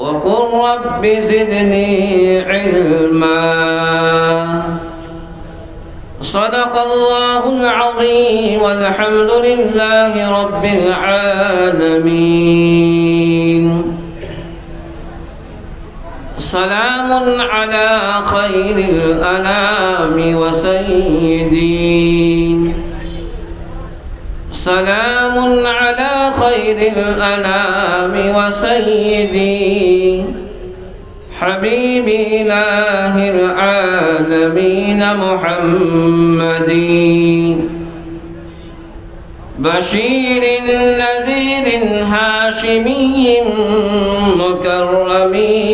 وقل رب زدني علما. صدق الله العظيم والحمد لله رب العالمين. سلام على خير الأنام وسيدي. سلام على خير الأنام وسيدي حبيب إله العالمين محمد. بشير نذير هاشمي مكرمين.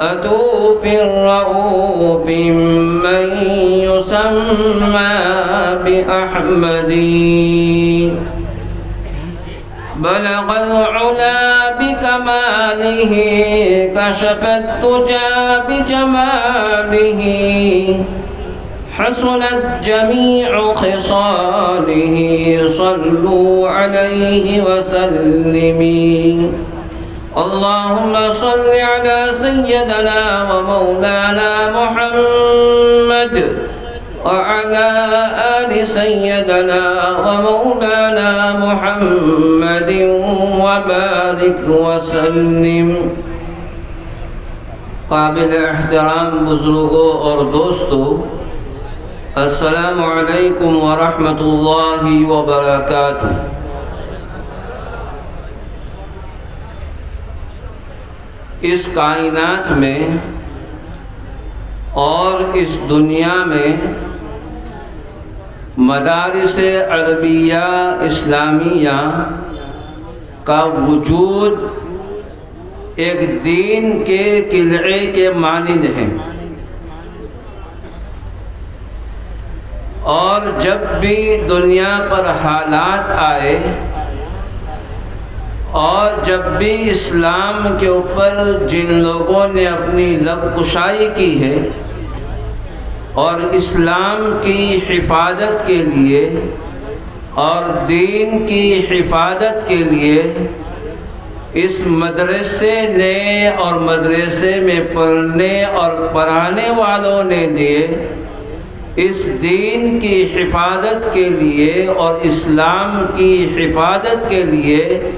أتوف الرؤوف من يسمى بأحمد. بلغ العلا بكماله كشف الدجى بجماله. حسنت جميع خصاله صلوا عليه وسلموا. اللهم صل على سيدنا ومولانا محمد وعلى آل سيدنا ومولانا محمد وبارك وسلم. قابل احترام بزرگوں اور دوستوں، السلام علیکم ورحمۃ اللہ وبرکاتہ۔ اس کائنات میں اور اس دنیا میں مدارس عربیہ اسلامیہ کا وجود ایک دین کے قلعے کے مانند ہے، اور جب بھی دنیا پر حالات آئے اور جب بھی اسلام کے اوپر جن لوگوں نے اپنی لب کشائی کی ہے اور اسلام کی حفاظت کے لیے اور دین کی حفاظت کے لیے اس مدرسے نے اور مدرسے میں پڑھنے اور پڑھانے والوں نے لیے اس دین کی حفاظت کے لیے اور اسلام کی حفاظت کے لیے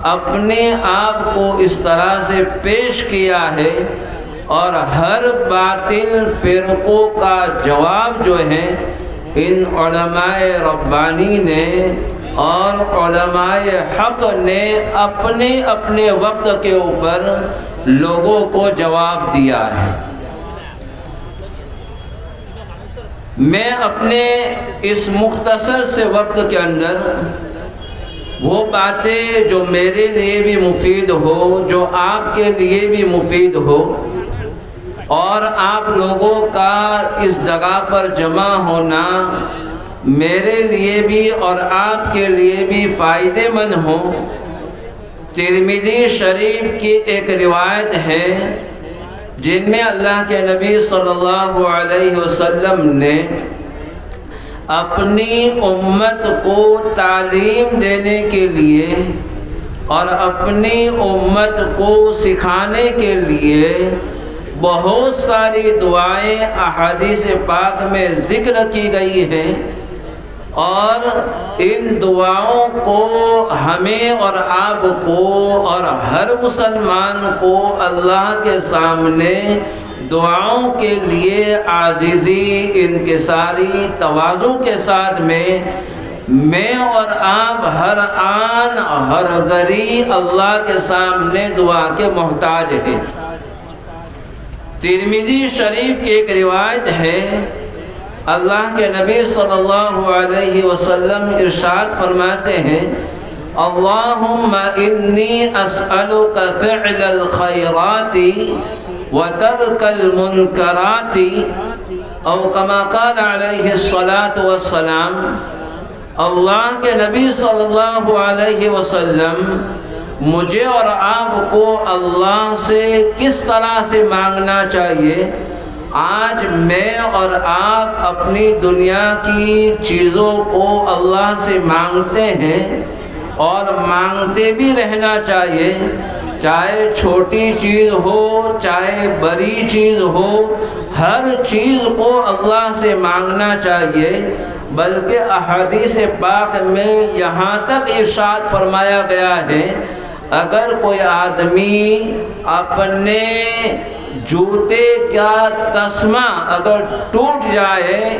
اپنے آپ کو اس طرح سے پیش کیا ہے، اور ہر باطل فرقوں کا جواب جو ہے ان علماء ربانی نے اور علماء حق نے اپنے اپنے وقت کے اوپر لوگوں کو جواب دیا ہے۔ میں اپنے اس مختصر سے وقت کے اندر وہ باتیں جو میرے لیے بھی مفید ہو، جو آپ کے لیے بھی مفید ہو، اور آپ لوگوں کا اس جگہ پر جمع ہونا میرے لیے بھی اور آپ کے لیے بھی فائدے مند ہو۔ ترمذی شریف کی ایک روایت ہے جن میں اللہ کے نبی صلی اللہ علیہ وسلم نے اپنی امت کو تعلیم دینے کے لیے اور اپنی امت کو سکھانے کے لیے بہت ساری دعائیں احادیث پاک میں ذکر کی گئی ہیں، اور ان دعاؤں کو ہمیں اور آپ کو اور ہر مسلمان کو اللہ کے سامنے دعاؤں کے لیے عاجزی، انکساری، تواضع کے ساتھ میں اور آپ ہر آن ہر گھڑی اللہ کے سامنے دعا کے محتاج ہیں۔ ترمذی شریف کی ایک روایت ہے، اللہ کے نبی صلی اللہ علیہ وسلم ارشاد فرماتے ہیں، اللہم انی اسألک فعل الخیرات وترک المنکرات، او کما قال علیہ الصلاۃ والسلام۔ اللہ کے نبی صلی اللہ علیہ وسلم مجھے اور آپ کو اللہ سے کس طرح سے مانگنا چاہیے؟ آج میں اور آپ اپنی دنیا کی چیزوں کو اللہ سے مانگتے ہیں اور مانگتے بھی رہنا چاہیے، چاہے چھوٹی چیز ہو چاہے بڑی چیز ہو، ہر چیز کو اللہ سے مانگنا چاہیے۔ بلکہ احادیث پاک میں یہاں تک ارشاد فرمایا گیا ہے، اگر کوئی آدمی اپنے جوتے کا تسمہ اگر ٹوٹ جائے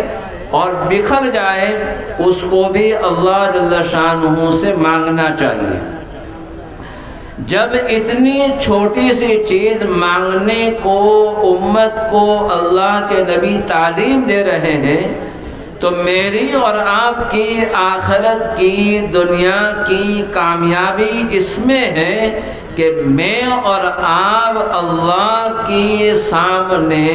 اور بکھر جائے، اس کو بھی اللہ جل شانہ سے مانگنا چاہیے۔ جب اتنی چھوٹی سی چیز مانگنے کو امت کو اللہ کے نبی تعلیم دے رہے ہیں، تو میری اور آپ کی آخرت کی دنیا کی کامیابی اس میں ہے کہ میں اور آپ اللہ کے سامنے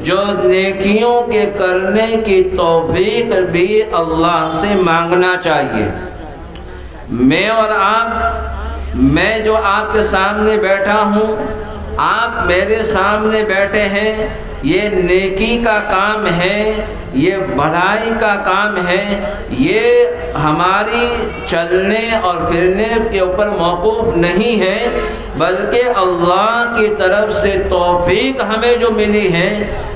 جو نیکیوں کے کرنے کی توفیق بھی اللہ سے مانگنا چاہیے۔ میں اور آپ، میں جو آپ کے سامنے بیٹھا ہوں، آپ میرے سامنے بیٹھے ہیں، یہ نیکی کا کام ہے، یہ بھلائی کا کام ہے، یہ ہماری چلنے اور پھرنے کے اوپر موقوف نہیں ہے، بلکہ اللہ کی طرف سے توفیق ہمیں جو ملی ہے،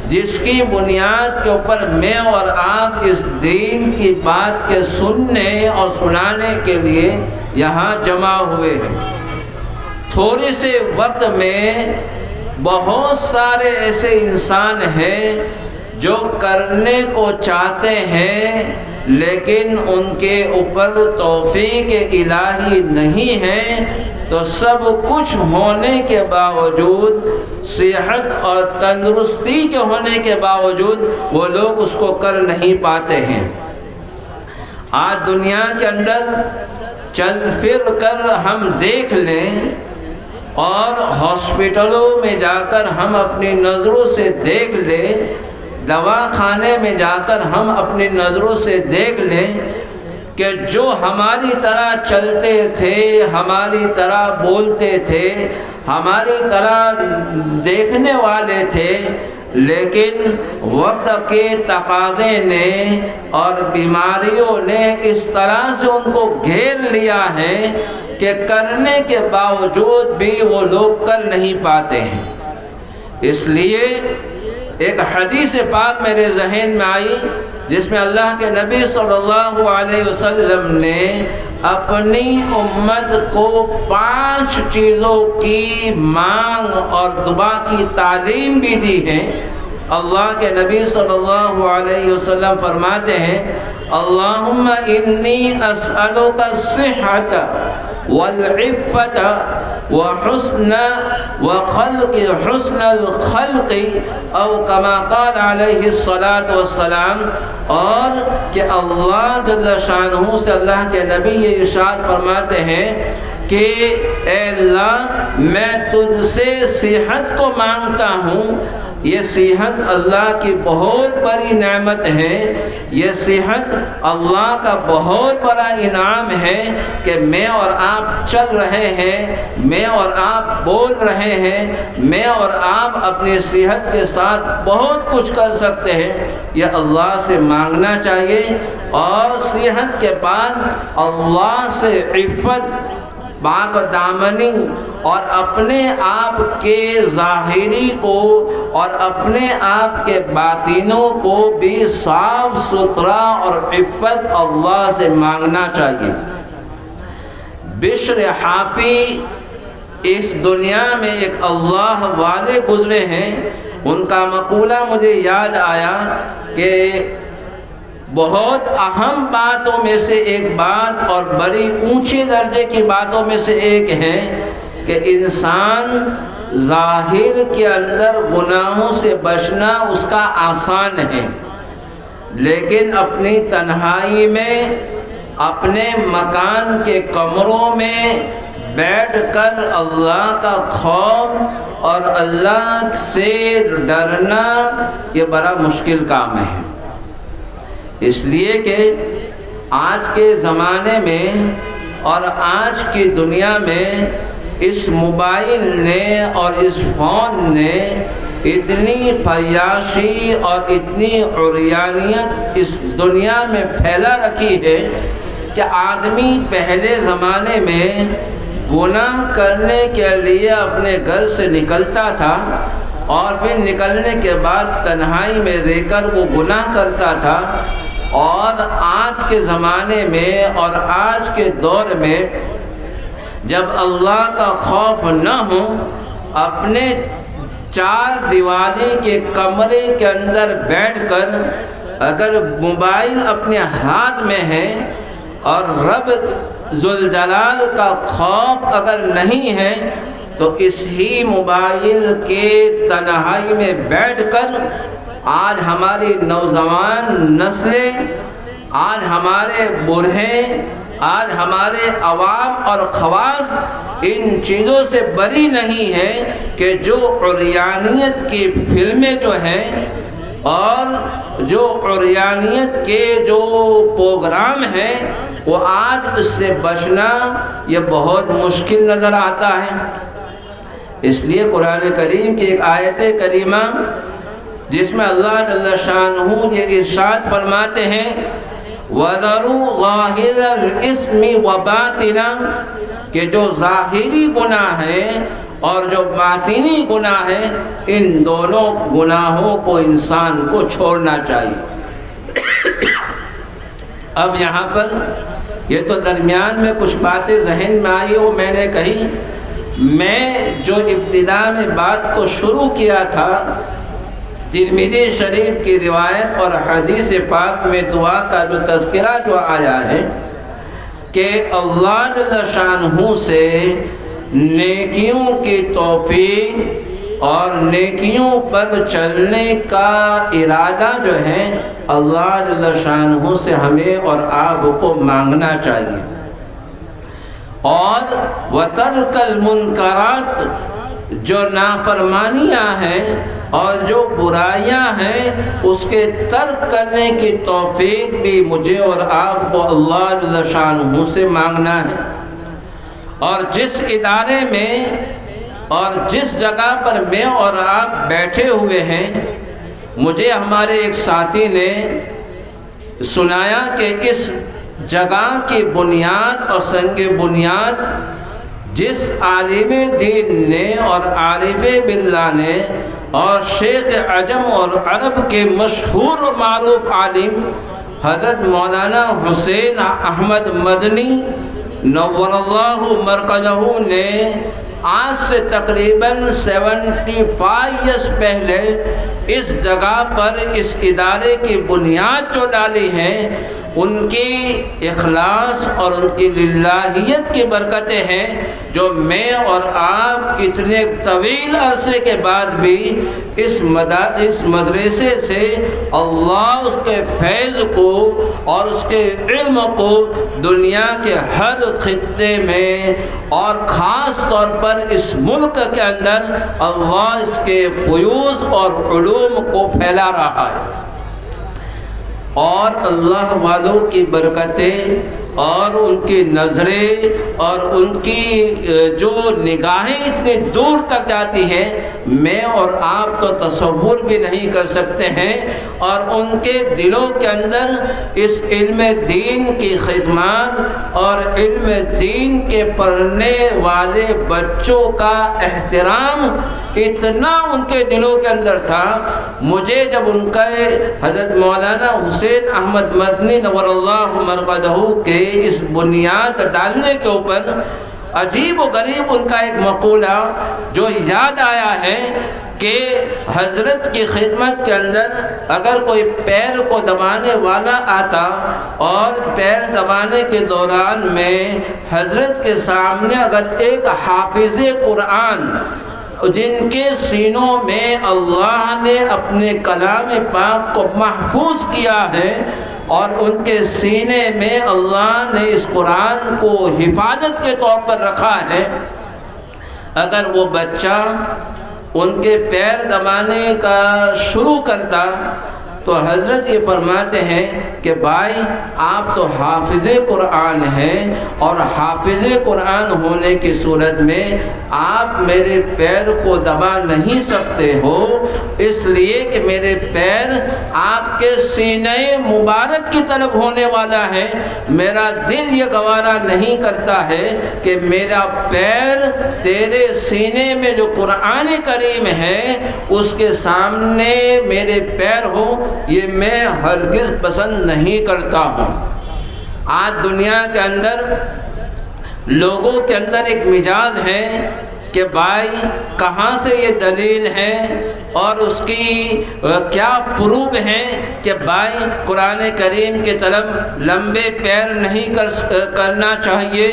جس کی بنیاد کے اوپر میں اور آپ اس دین کی بات کے سننے اور سنانے کے لیے یہاں جمع ہوئے ہیں۔ تھوڑے سے وقت میں بہت سارے ایسے انسان ہیں جو کرنے کو چاہتے ہیں، لیکن ان کے اوپر توفیق الہی نہیں ہے، تو سب کچھ ہونے کے باوجود، صحت اور تندرستی کے ہونے کے باوجود وہ لوگ اس کو کر نہیں پاتے ہیں۔ آج دنیا کے اندر چل پھر کر ہم دیکھ لیں اور ہاسپٹلوں میں جا کر ہم اپنی نظروں سے دیکھ لیں، دواخانے میں جا کر ہم اپنی نظروں سے دیکھ لیں کہ جو ہماری طرح چلتے تھے، ہماری طرح بولتے تھے، ہماری طرح دیکھنے والے تھے، لیکن وقت کے تقاضے نے اور بیماریوں نے اس طرح سے ان کو گھیر لیا ہے کہ کرنے کے باوجود بھی وہ لوگ کر نہیں پاتے ہیں۔ اس لیے ایک حدیث پاک میرے ذہن میں آئی، جس میں اللہ کے نبی صلی اللہ علیہ وسلم نے اپنی امت کو 5 چیزوں کی مانگ اور دعا کی تعلیم بھی دی ہے۔ اللہ کے نبی صلی اللہ علیہ وسلم فرماتے ہیں، اللہم انی اسألک الصحۃ والعفۃ وحسن الخلق او کما قال علیہ الصلاۃ والسلام، اور کہ اللہ جل شانہ سے اللہ کے نبی یہ ارشاد فرماتے ہیں کہ اے اللہ میں تجھ سے صحت کو مانگتا ہوں۔ یہ صحت اللہ کی بہت بڑی نعمت ہے، یہ صحت اللہ کا بہت بڑا انعام ہے کہ میں اور آپ چل رہے ہیں، میں اور آپ بول رہے ہیں، میں اور آپ اپنی صحت کے ساتھ بہت کچھ کر سکتے ہیں۔ یہ اللہ سے مانگنا چاہیے، اور صحت کے بعد اللہ سے عفت، پاک دامنی اور اپنے آپ کے ظاہری کو اور اپنے آپ کے باطنوں کو بھی صاف ستھرا اور عفت اللہ سے مانگنا چاہیے۔ بشر حافی اس دنیا میں ایک اللہ والے گزرے ہیں، ان کا مقولہ مجھے یاد آیا کہ بہت اہم باتوں میں سے ایک بات اور بڑی اونچے درجے کی باتوں میں سے ایک ہے کہ انسان ظاہر کے اندر گناہوں سے بچنا اس کا آسان ہے، لیکن اپنی تنہائی میں اپنے مکان کے کمروں میں بیٹھ کر اللہ کا خوف اور اللہ سے ڈرنا یہ بڑا مشکل کام ہے۔ اس لیے کہ آج کے زمانے میں اور آج کی دنیا میں اس موبائل نے اور اس فون نے اتنی فحاشی اور اتنی عریانیت اس دنیا میں پھیلا رکھی ہے کہ آدمی پہلے زمانے میں گناہ کرنے کے لیے اپنے گھر سے نکلتا تھا اور پھر نکلنے کے بعد تنہائی میں رہ کر وہ گناہ کرتا تھا، اور آج کے زمانے میں اور آج کے دور میں جب اللہ کا خوف نہ ہو، اپنے چار دیواری کے کمرے کے اندر بیٹھ کر اگر موبائل اپنے ہاتھ میں ہے اور رب ذوالجلال کا خوف اگر نہیں ہے، تو اس ہی موبائل کے تنہائی میں بیٹھ کر آج ہماری نوجوان نسلیں، آج ہمارے بوڑھے، آج ہمارے عوام اور خواص ان چیزوں سے بری نہیں ہے کہ جو عریانیت کی فلمیں جو ہیں اور جو عریانیت کے جو پروگرام ہیں وہ آج اس سے بچنا یہ بہت مشکل نظر آتا ہے۔ اس لیے قرآن کریم کی ایک آیت کریمہ جس میں اللہ جل شانہ یہ ارشاد فرماتے ہیں وَذَرُوا ظَاهِرَ الْإِثْمِ وَبَاطِنَهُ، کہ جو ظاہری گناہ ہے اور جو باطنی گناہ ہے، ان دونوں گناہوں کو انسان کو چھوڑنا چاہیے۔ اب یہاں پر یہ تو درمیان میں کچھ باتیں ذہن میں آئی وہ میں نے کہی، میں جو ابتدا میں بات کو شروع کیا تھا ترمذی شریف کی روایت اور حدیث پاک میں دعا کا جو تذکرہ جو آیا ہے کہ اللہ جل شانہ سے نیکیوں کی توفیق اور نیکیوں پر چلنے کا ارادہ جو ہے اللہ جل شانہ سے ہمیں اور آپ کو مانگنا چاہیے، اور وَتَرْكَ الْمُنْكَرَاتِ، جو نافرمانیاں ہیں اور جو برائیاں ہیں اس کے ترک کرنے کی توفیق بھی مجھے اور آپ کو اللہ جل شانہ سے مانگنا ہے۔ اور جس ادارے میں اور جس جگہ پر میں اور آپ بیٹھے ہوئے ہیں، مجھے ہمارے ایک ساتھی نے سنایا کہ اس جگہ کی بنیاد اور سنگ بنیاد جس عالم دین نے اور عارف باللہ نے اور شیخ عجم اور عرب کے مشہور و معروف عالم حضرت مولانا حسین احمد مدنی نور اللہ مرقدہ نے آج سے تقریباً 75 ایئرز پہلے اس جگہ پر اس ادارے کی بنیاد جو ڈالی ہے، ان کی اخلاص اور ان کی للہیت کی برکتیں ہیں جو میں اور آپ اتنے طویل عرصے کے بعد بھی اس مدرسے سے اللہ اس کے فیض کو اور اس کے علم کو دنیا کے ہر خطے میں اور خاص طور پر اس ملک کے اندر اللہ اس کے فیوض اور علوم کو پھیلا رہا ہے۔ اور اللہ والوں کی برکتیں اور ان کی نظریں اور ان کی جو نگاہیں اتنی دور تک جاتی ہیں، میں اور آپ تو تصور بھی نہیں کر سکتے ہیں، اور ان کے دلوں کے اندر اس علم دین کی خدمات اور علم دین کے پڑھنے والے بچوں کا احترام اتنا ان کے دلوں کے اندر تھا۔ مجھے جب ان کا حضرت مولانا حسین احمد مدنی نور اللہ مرقدہ کے اس بنیاد ڈالنے کے اوپر عجیب و غریب ان کا ایک مقولہ جو یاد آیا ہے کہ حضرت کی خدمت کے اندر اگر کوئی پیر کو دبانے والا آتا اور پیر دبانے کے دوران میں حضرت کے سامنے اگر ایک حافظ قرآن جن کے سینوں میں اللہ نے اپنے کلام پاک کو محفوظ کیا ہے اور ان کے سینے میں اللہ نے اس قرآن کو حفاظت کے طور پر رکھا ہے، اگر وہ بچہ ان کے پیر دبانے کا شروع کرتا تو حضرت یہ فرماتے ہیں کہ بھائی آپ تو حافظ قرآن ہیں، اور حافظ قرآن ہونے کی صورت میں آپ میرے پیر کو دبا نہیں سکتے ہو، اس لیے کہ میرے پیر آپ کے سینہ مبارک کی طرف ہونے والا ہے۔ میرا دل یہ گوارا نہیں کرتا ہے کہ میرا پیر تیرے سینے میں جو قرآن کریم ہے اس کے سامنے میرے پیر ہو، یہ میں ہرگز پسند نہیں کرتا ہوں۔ آج دنیا کے اندر لوگوں کے اندر ایک مزاج ہے کہ بھائی کہاں سے یہ دلیل ہے اور اس کی کیا پروف ہے کہ بھائی قرآن کریم کی طرف لمبے پیر نہیں کرنا چاہیے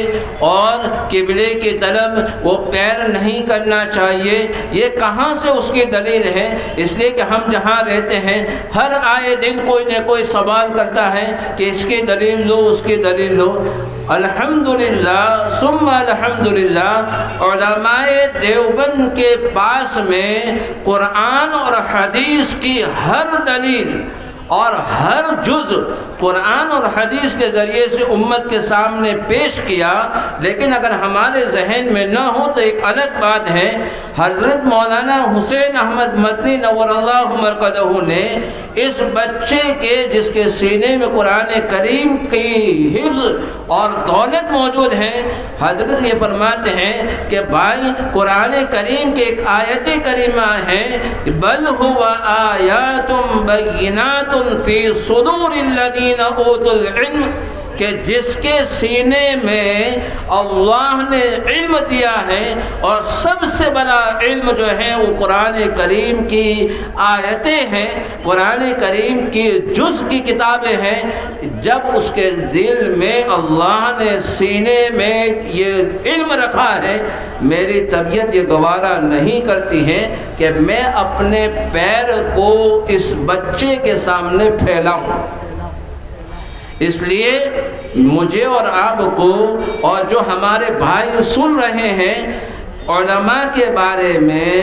اور قبلے کی طرف وہ پیر نہیں کرنا چاہیے، یہ کہاں سے اس کی دلیل ہے؟ اس لیے کہ ہم جہاں رہتے ہیں ہر آئے دن کوئی نہ کوئی سوال کرتا ہے کہ اس کی دلیل لو، اس کی دلیل لو۔ الحمدللہ ثم الحمدللہ علماء دیوبند کے پاس میں قرآن اور حدیث کی ہر دلیل اور ہر جز قرآن اور حدیث کے ذریعے سے امت کے سامنے پیش کیا، لیکن اگر ہمارے ذہن میں نہ ہو تو ایک الگ بات ہے۔ حضرت مولانا حسین احمد مدنی نور اللہ مرقدہ نے اس بچے کے جس کے سینے میں قرآن کریم کی حفظ اور دولت موجود ہے، حضرت یہ فرماتے ہیں کہ بھائی قرآن کریم کے ایک آیت کریمہ ہے، بل هو آیات بینات فی صدور الذین اوتوا العلم، کہ جس کے سینے میں اللہ نے علم دیا ہے، اور سب سے بڑا علم جو ہے وہ قرآن کریم کی آیتیں ہیں، قرآن کریم کی جز کی کتابیں ہیں۔ جب اس کے دل میں اللہ نے سینے میں یہ علم رکھا ہے، میری طبیعت یہ گوارا نہیں کرتی ہے کہ میں اپنے پیر کو اس بچے کے سامنے پھیلاؤں۔ اس لیے مجھے اور آپ کو اور جو ہمارے بھائی سن رہے ہیں، علماء کے بارے میں،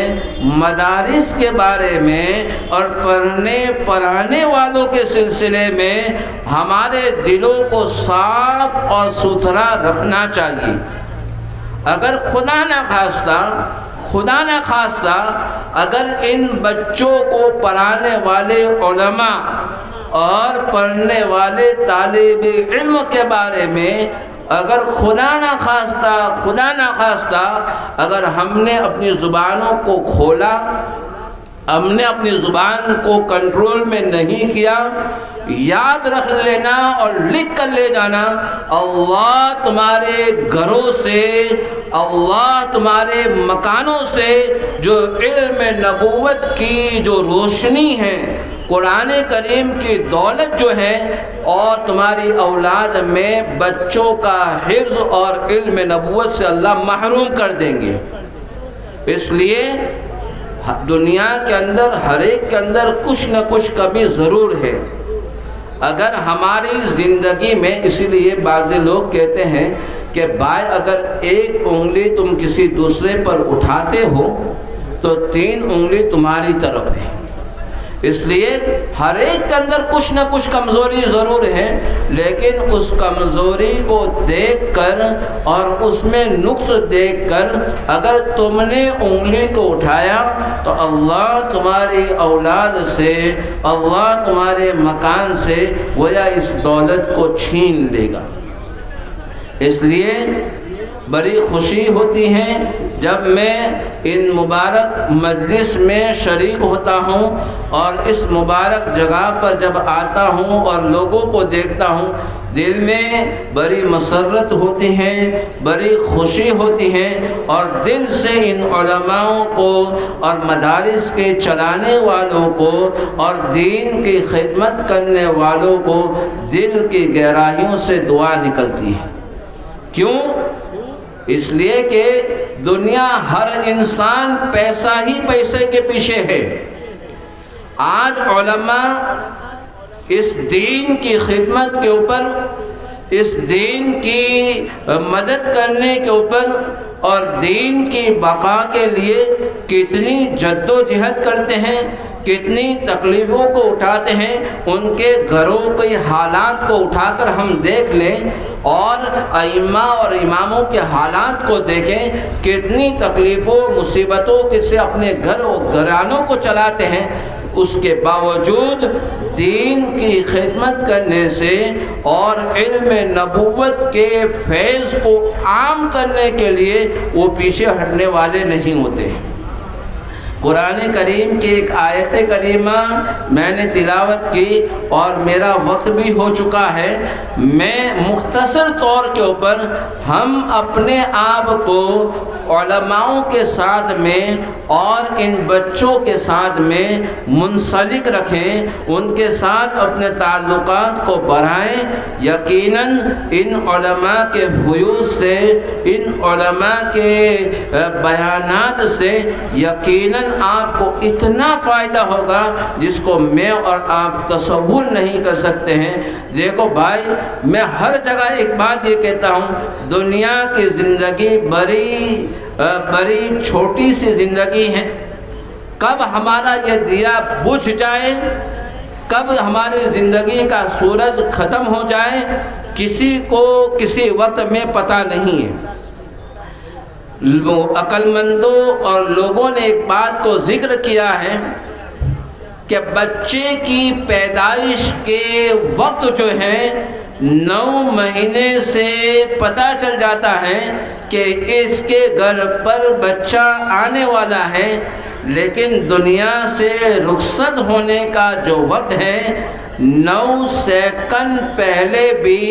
مدارس کے بارے میں اور پڑھنے پڑھانے والوں کے سلسلے میں ہمارے دلوں کو صاف اور ستھرا رکھنا چاہیے۔ اگر خدا نہ خواستہ اگر ان بچوں کو پڑھانے والے علماء اور پڑھنے والے طالب علم کے بارے میں اگر خدا نہ خواستہ اگر ہم نے اپنی زبانوں کو کھولا، ہم نے اپنی زبان کو کنٹرول میں نہیں کیا، یاد رکھ لینا اور لکھ کر لے جانا، اللہ تمہارے گھروں سے، اللہ تمہارے مکانوں سے جو علم نبوت کی جو روشنی ہے، قرآن کریم کی دولت جو ہے، اور تمہاری اولاد میں بچوں کا حفظ اور علم نبوت سے اللہ محروم کر دیں گے۔ اس لیے دنیا کے اندر ہر ایک کے اندر کچھ نہ کچھ کمی ضرور ہے۔ اگر ہماری زندگی میں، اسی لیے بعض لوگ کہتے ہیں کہ بھائی اگر ایک انگلی تم کسی دوسرے پر اٹھاتے ہو تو 3 انگلی تمہاری طرف ہے۔ اس لیے ہر ایک کے اندر کچھ نہ کچھ کمزوری ضرور ہے، لیکن اس کمزوری کو دیکھ کر اور اس میں نقص دیکھ کر اگر تم نے انگلی کو اٹھایا تو اللہ تمہاری اولاد سے، اللہ تمہارے مکان سے گویا اس دولت کو چھین لے گا۔ اس لیے بڑی خوشی ہوتی ہے جب میں ان مبارک مجلس میں شریک ہوتا ہوں اور اس مبارک جگہ پر جب آتا ہوں اور لوگوں کو دیکھتا ہوں، دل میں بڑی مسرت ہوتی ہے، بڑی خوشی ہوتی ہے، اور دل سے ان علماء کو اور مدارس کے چلانے والوں کو اور دین کی خدمت کرنے والوں کو دل کی گہرائیوں سے دعا نکلتی ہے۔ کیوں؟ اس لیے کہ دنیا ہر انسان پیسہ ہی پیسے کے پیچھے ہے۔ آج علماء اس دین کی خدمت کے اوپر، اس دین کی مدد کرنے کے اوپر اور دین کی بقا کے لیے کتنی جد و جہد کرتے ہیں، کتنی تکلیفوں کو اٹھاتے ہیں، ان کے گھروں کے حالات کو اٹھا کر ہم دیکھ لیں اور ائمہ اور اماموں کے حالات کو دیکھیں، کتنی تکلیفوں مصیبتوں کے سے اپنے گھر و گھرانوں کو چلاتے ہیں، اس کے باوجود دین کی خدمت کرنے سے اور علم نبوت کے فیض کو عام کرنے کے لیے وہ پیچھے ہٹنے والے نہیں ہوتے ہیں۔ قرآن کریم کی ایک آیت کریمہ میں نے تلاوت کی اور میرا وقت بھی ہو چکا ہے، میں مختصر طور کے اوپر ہم اپنے آپ کو علماؤں کے ساتھ میں اور ان بچوں کے ساتھ میں منسلک رکھیں، ان کے ساتھ اپنے تعلقات کو بڑھائیں۔ یقیناً ان علماء کے فیوض سے، ان علماء کے بیانات سے یقیناً آپ کو اتنا فائدہ ہوگا جس کو میں اور آپ تصور نہیں کر سکتے ہیں۔ دیکھو بھائی، میں ہر جگہ ایک بات یہ کہتا ہوں، دنیا کی زندگی بڑی چھوٹی سی زندگی ہے۔ کب ہمارا یہ دیا بجھ جائے، کب ہماری زندگی کا سورج ختم ہو جائے، کسی کو کسی وقت میں پتہ نہیں ہے۔ عقل مندوں اور لوگوں نے ایک بات کو ذکر کیا ہے کہ بچے کی پیدائش کے وقت جو ہے 9 مہینے سے پتہ چل جاتا ہے کہ اس کے گھر پر بچہ آنے والا ہے، لیکن دنیا سے رخصت ہونے کا جو وقت ہے 9 سیکنڈ پہلے بھی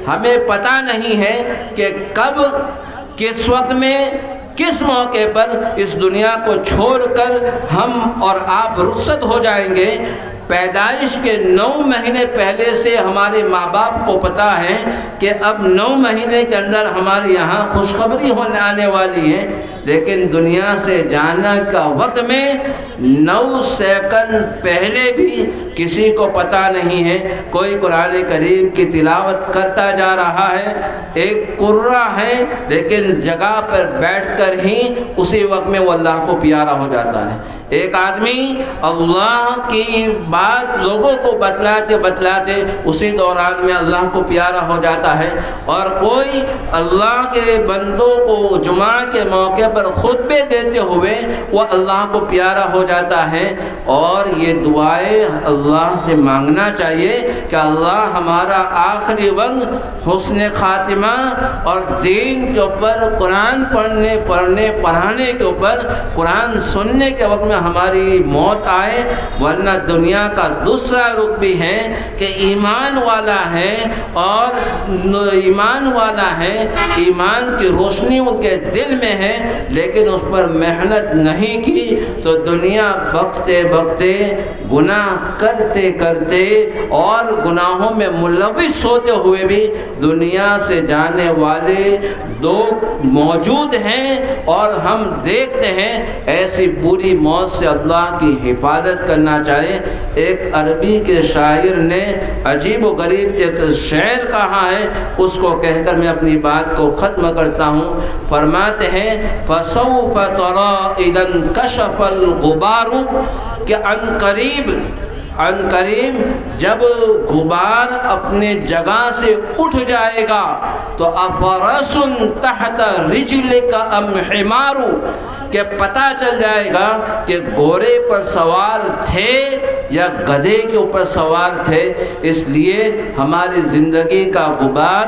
ہمیں پتہ نہیں ہے کہ کب، کس وقت میں، کس موقع پر اس دنیا کو چھوڑ کر ہم اور آپ رخصت ہو جائیں گے۔ پیدائش کے 9 مہینے پہلے سے ہمارے ماں باپ کو پتہ ہے کہ اب 9 مہینے کے اندر ہمارے یہاں خوشخبری ہونے آنے والی ہے، لیکن دنیا سے جانا کا وقت میں 9 سیکنڈ پہلے بھی کسی کو پتہ نہیں ہے۔ کوئی قرآن کریم کی تلاوت کرتا جا رہا ہے، ایک قرہ ہے لیکن جگہ پر بیٹھ کر ہی اسی وقت میں وہ اللہ کو پیارا ہو جاتا ہے۔ ایک آدمی اللہ کی بات لوگوں کو بتلاتے بتلاتے اسی دوران میں اللہ کو پیارا ہو جاتا ہے، اور کوئی اللہ کے بندوں کو جمعہ کے موقع پر خطبے دیتے ہوئے وہ اللہ کو پیارا ہو جاتا ہے۔ اور یہ دعائیں اللہ سے مانگنا چاہیے کہ اللہ ہمارا آخری وقت حسن خاتمہ اور دین کے اوپر، قرآن پڑھانے کے اوپر، قرآن سننے کے وقت میں ہماری موت آئے، ورنہ دنیا کا دوسرا رخ بھی ہے کہ ایمان والا ہے اور ایمان کی روشنی ان کے دل میں ہے، لیکن اس پر محنت نہیں کی تو دنیا بکتے بکتے، گناہ کرتے کرتے اور گناہوں میں ملوث ہوتے ہوئے بھی دنیا سے جانے والے لوگ موجود ہیں، اور ہم دیکھتے ہیں ایسی بری موت سے اللہ کی حفاظت کرنا چاہے۔ ایک عربی کے شاعر نے عجیب و غریب ایک شعر کہا ہے، اس کو کہہ کر میں اپنی بات کو ختم کرتا ہوں۔ فرماتے ہیں فَسَوْفَ تَرَى إِذَا انْكَشَفَ الْغُبَارُ کہ عن قریب جب غبار اپنے جگہ سے اٹھ جائے گا تو افرس تحت رجلک ام حمار، کہ پتہ چل جائے گا کہ گھوڑے پر سوار تھے یا گدھے کے اوپر سوار تھے۔ اس لیے ہماری زندگی کا غبار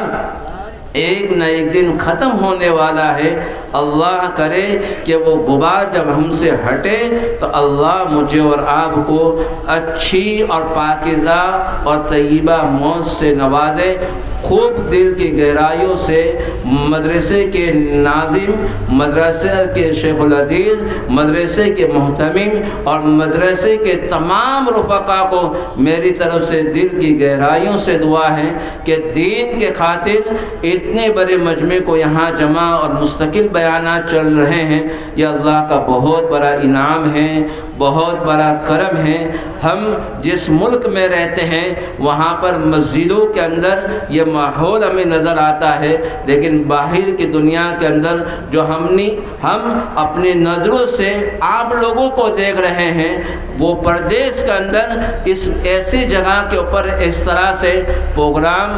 ایک نہ ایک دن ختم ہونے والا ہے۔ اللہ کرے کہ وہ غبار جب ہم سے ہٹے تو اللہ مجھے اور آپ کو اچھی اور پاکیزہ اور طیبہ موت سے نوازے۔ خوب دل کی گہرائیوں سے مدرسے کے ناظم، مدرسے کے شیخ الحدیث، مدرسے کے محتمم اور مدرسے کے تمام رفقا کو میری طرف سے دل کی گہرائیوں سے دعا ہے کہ دین کے خاطر اتنے بڑے مجمع کو یہاں جمع اور مستقل بیانات چل رہے ہیں، یہ اللہ کا بہت بڑا انعام ہے، بہت بڑا کرم ہے۔ ہم جس ملک میں رہتے ہیں وہاں پر مسجدوں کے اندر یہ ماحول ہمیں نظر آتا ہے، لیکن باہر کی دنیا کے اندر جو ہم اپنی نظروں سے آپ لوگوں کو دیکھ رہے ہیں، وہ پردیس کے اندر اس ایسی جگہ کے اوپر اس طرح سے پروگرام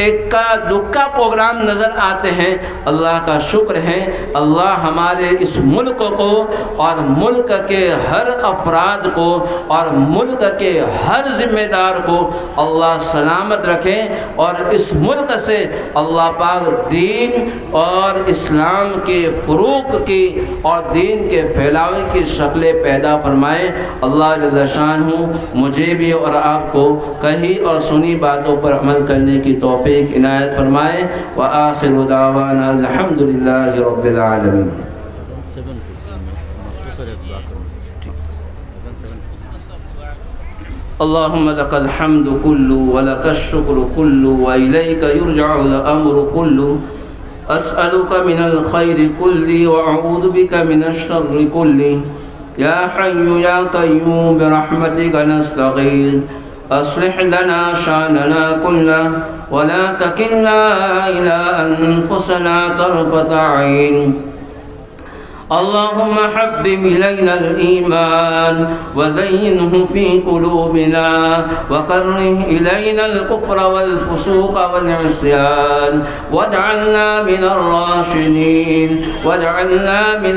ایکا دکا پروگرام نظر آتے ہیں۔ اللہ کا شکر ہے، اللہ ہمارے اس ملک کو اور ملک کے ہر افراد کو اور ملک کے ہر ذمہ دار کو اللہ سلامت رکھے، اور اس ملک سے اللہ پاک دین اور اسلام کے فروغ کی اور دین کے پھیلاؤ کی شکلیں پیدا فرمائے۔ اللہ جل شانہ مجھے بھی اور آپ کو کہی اور سنی باتوں پر عمل کرنے کی توفیق عنایت فرمائے۔ وآخر دعوانا الحمدللہ رب العالمین۔ اللہم لک الحمد کلہ ولک الشکر کلہ وإلیک یرجع الامر کلہ، اسألک من الخیر کلہ وأعوذ بک من الشر کلہ، یا حی یا قیوم برحمتک نستغیث، اصلح لنا شاننا كله ولا تكلنا إلى أنفسنا طرفة عين۔ اللهم حبب إلينا الإيمان وزينه في قلوبنا وكره إلينا الكفر والفسوق والعصيان واجعلنا من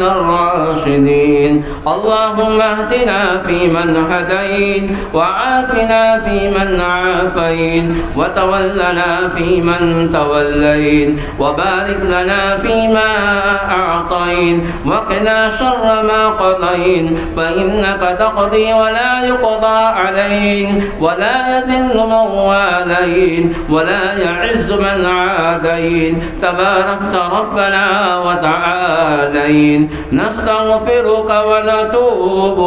الراشدين اللهم اهدنا فيمن هديت وعافنا فيمن عافيت وتولنا فيمن توليت وبارك لنا فيما أعطيت وقنا شر ما قضيت فإنك تقضي ولا يقضى عليك ولا يذل من واليت ولا يعز من عاديت تباركت ربنا وتعاليت نستغفرك ونتوب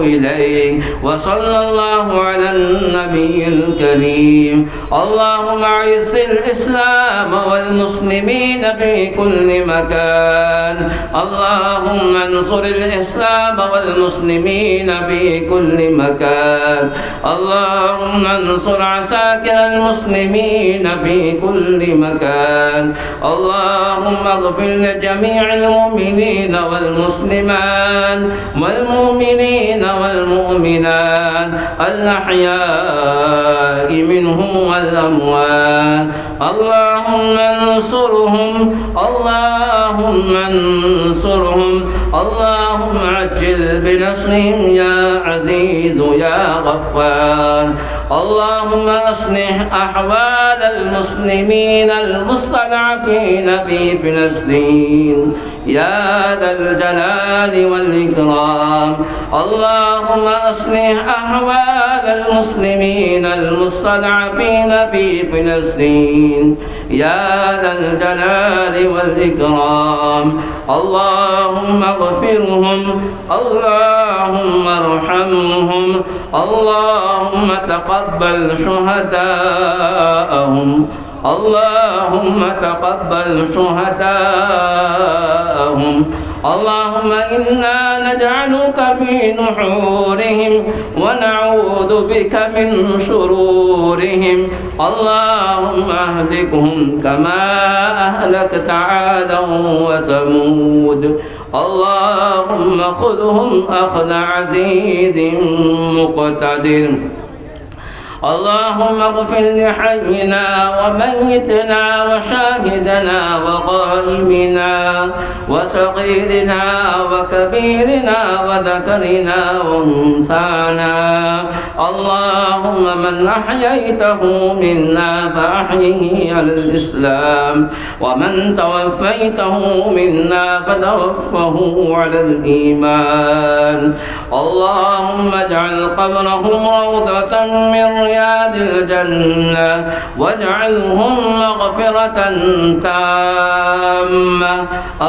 إليك وصلى الله على النبي الكريم۔ اللهم أعز الإسلام والمسلمين في كل مكان، اللهم انصر الإسلام والمسلمين في كل مكان، اللهم انصر عساكر المسلمين في كل مكان، اللهم اغفر لجميع المؤمنين والمؤمنات الأحياء منهم والأموات، اللهم انصرهم اللهم عجل بنصرهم يا عزيز يا غفار، اللهم اصلح أحوال المسلمين المستضعفين في فلسطين يا ذا الجلال والإكرام، اللهم اصلح أحوال المسلمين المستضعفين في فلسطين يا ذا الجلال والإكرام، اللهم اغفرهم، اللهم ارحمهم، اللهم تقبل شهداءهم، اللهم تقبل شهداءهم، اللهم إنا نجعلك في نحورهم ونعوذ بك من شرورهم، اللهم اهلكهم كما أهلكت عادا وثمود، اللهم خذهم أخذ عزيز مقتدر، اللهم اغفر لحينا وميتنا وشاهدنا وغائبنا وصغيرنا وكبيرنا وذكرنا وانثانا، اللهم من أحييته منا فأحيه على الإسلام ومن توفيته منا فتوفه على الإيمان، اللهم اجعل قبرهم روضة من رياض الجنة واجعلهم مغفرة تامة،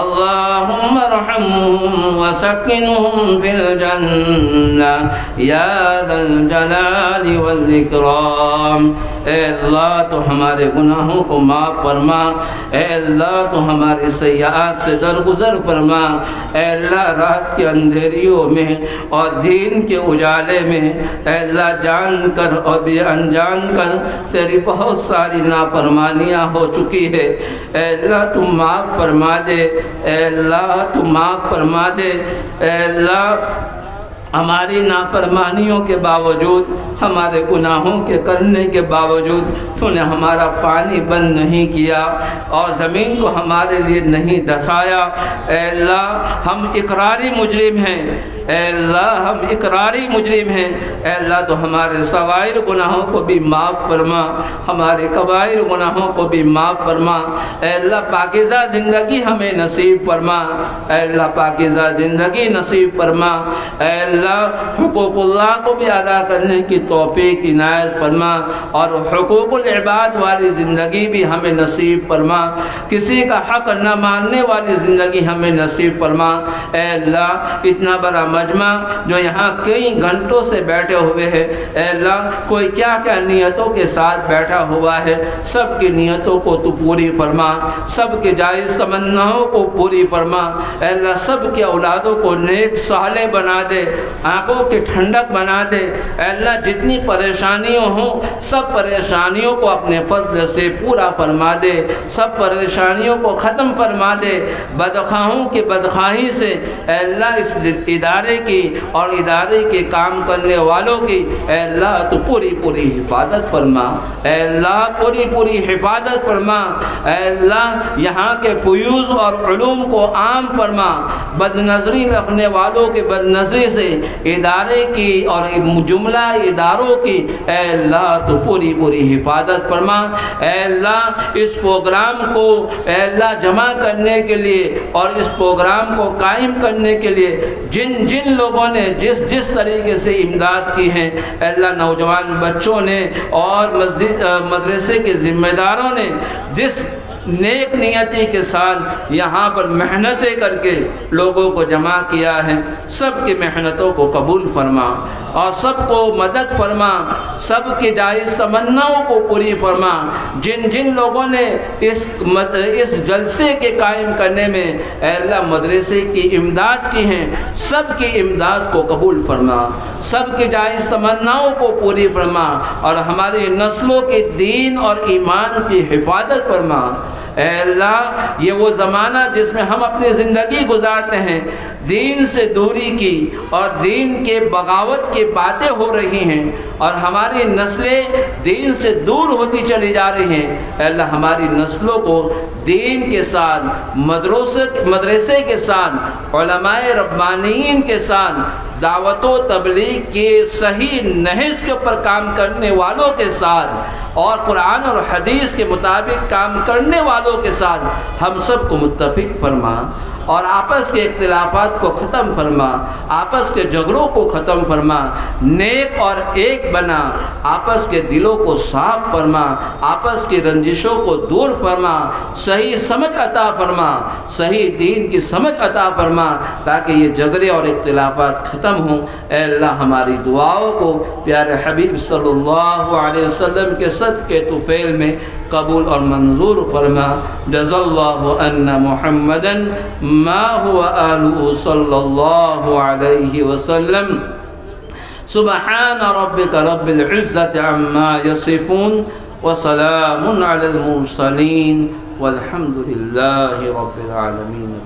اللهم ارحمهم وسكنهم في الجنة يا ذا الجلال والإكرام، اے اللہ تو ہمارے گناہوں کو معاف فرما، اے اللہ تو ہمارے سیئات سے درگزر فرما، اے اللہ رات کے اندھیریوں میں اور دین کے اجالے میں اے اللہ جان کر اور بھی انجان کر تیری بہت ساری نافرمانیاں ہو چکی ہے، اے اللہ تم معاف فرما دے، اے اللہ تم معاف فرما دے، اے اللہ ہماری نافرمانیوں کے باوجود، ہمارے گناہوں کے کرنے کے باوجود تو نے ہمارا پانی بند نہیں کیا اور زمین کو ہمارے لیے نہیں دھسایا، اے اللہ ہم اقراری مجرم ہیں، اے اللہ ہم اقراری مجرم ہیں، اے اللہ تو ہمارے صغائر گناہوں کو بھی معاف فرما، ہمارے کبائر گناہوں کو بھی معاف فرما، اے اللہ پاکیزہ زندگی ہمیں نصیب فرما، اے اللہ پاکیزہ زندگی نصیب فرما، اے اللہ حقوق اللہ کو بھی ادا کرنے کی توفیق عنایت فرما اور حقوق العباد والی زندگی بھی ہمیں نصیب فرما، کسی کا حق نہ ماننے والی زندگی ہمیں نصیب فرما، اے اللہ اتنا بڑا مجمع جو یہاں کئی گھنٹوں سے بیٹھے ہوئے ہیں، اے اللہ کوئی کیا کیا نیتوں کے ساتھ بیٹھا ہوا ہے، سب کی نیتوں کو تو پوری فرما، سب کے جائز تمناؤں کو پوری فرما، اے اللہ سب کے اولادوں کو نیک صالح بنا دے، آنکھوں کی ٹھنڈک بنا دے، اے اللہ جتنی پریشانیوں ہوں سب پریشانیوں کو اپنے فضل سے پورا فرما دے، سب پریشانیوں کو ختم فرما دے، بدخواہوں کی بدخواہی سے اے اللہ اس ادارے کی اور ادارے کے کام کرنے والوں کی اے اللہ تو پوری پوری حفاظت فرما، اے اللہ پوری پوری حفاظت فرما، اے اللہ یہاں کے فیوز اور علوم کو عام فرما، بد نظری رکھنے والوں کے بد نظری سے ادارے کی اور جملہ اداروں کی اے اللہ تو پوری پوری حفاظت فرما، اے اللہ اس پروگرام کو اے اللہ جمع کرنے کے لیے اور اس پروگرام کو قائم کرنے کے لیے جن جن لوگوں نے جس جس طریقے سے امداد کی ہیں اے اللہ نوجوان بچوں نے اور مدرسے کے ذمہ داروں نے جس نیک نیتی کے ساتھ یہاں پر محنتیں کر کے لوگوں کو جمع کیا ہے، سب کی محنتوں کو قبول فرما اور سب کو مدد فرما، سب کی جائز تمناؤں کو پوری فرما، جن جن لوگوں نے اس جلسے کے قائم کرنے میں اے اللہ مدرسے کی امداد کی ہیں، سب کی امداد کو قبول فرما، سب کی جائز تمناؤں کو پوری فرما اور ہماری نسلوں کے دین اور ایمان کی حفاظت فرما، اے اللہ یہ وہ زمانہ جس میں ہم اپنی زندگی گزارتے ہیں دین سے دوری کی اور دین کے بغاوت کی باتیں ہو رہی ہیں اور ہماری نسلیں دین سے دور ہوتی چلی جا رہی ہیں، اے اللہ ہماری نسلوں کو دین کے ساتھ مدرسے کے ساتھ علماء ربانیین کے ساتھ دعوت و تبلیغ کے صحیح نہج کے اوپر کام کرنے والوں کے ساتھ اور قرآن اور حدیث کے مطابق کام کرنے والوں کے ساتھ ہم سب کو متفق فرما اور آپس کے اختلافات کو ختم فرما، آپس کے جھگڑوں کو ختم فرما، نیک اور ایک بنا، آپس کے دلوں کو صاف فرما، آپس کی رنجشوں کو دور فرما، صحیح سمجھ عطا فرما، صحیح دین کی سمجھ عطا فرما تاکہ یہ جھگڑے اور اختلافات ختم ہوں۔ اے اللہ ہماری دعاؤں کو پیارے حبیب صلی اللہ علیہ وسلم کے صدقے طفیل میں قبول اور منظور فرما۔ جزا اللہ ان محمدا ما هو آلہ صلی اللہ علیہ وسلم۔ سبحان ربک رب العزة عما يصفون وسلام علی المرسلین والحمد للہ رب العالمین۔